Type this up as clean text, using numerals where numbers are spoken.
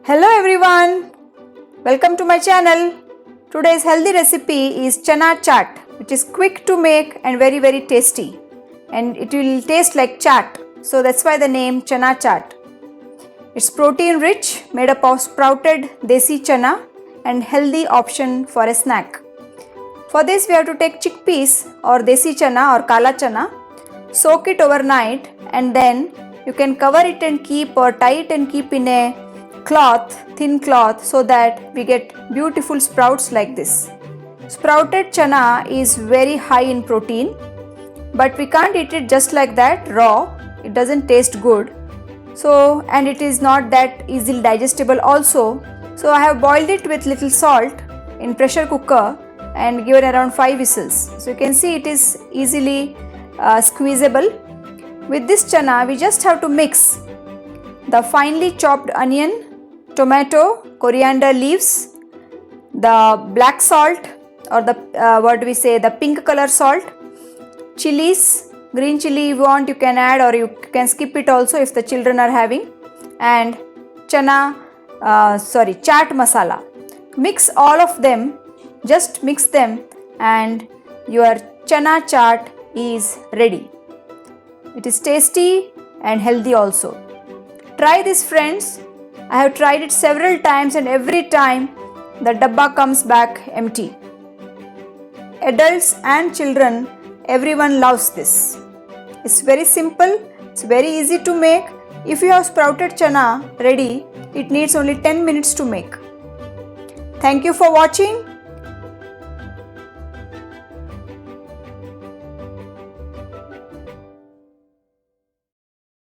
Hello everyone, welcome to my channel. Today's healthy recipe is Chana Chat, which is quick to make and very tasty, and it will taste like chat, so that's why the name Chana Chat. It's protein rich, made up of sprouted Desi chana and healthy option for a snack. For this we have to take chickpeas or Desi chana or kala chana, soak it overnight, and then you can cover it and keep or tie it and keep in a thin cloth, so that we get beautiful sprouts like this. Sprouted chana is very high in protein, but we can't eat it just like that raw. It doesn't taste good. So, and it is not that easily digestible also. So I have boiled it with little salt in pressure cooker and given around 5 whistles. So you can see it is easily squeezable. With this chana we just have to mix the finely chopped onion, tomato, coriander leaves, the black salt or the the pink color salt, chilies, green chili if you want you can add, or you can skip it also if the children are having, and chat masala. Mix all of them, just mix them, and your chana chaat is ready. It is tasty and healthy also. Try this, friends. I have tried it several times and every time the dabba comes back empty. Adults and children, everyone loves this. It's very simple, it's very easy to make. If you have sprouted chana ready, it needs only 10 minutes to make. Thank you for watching.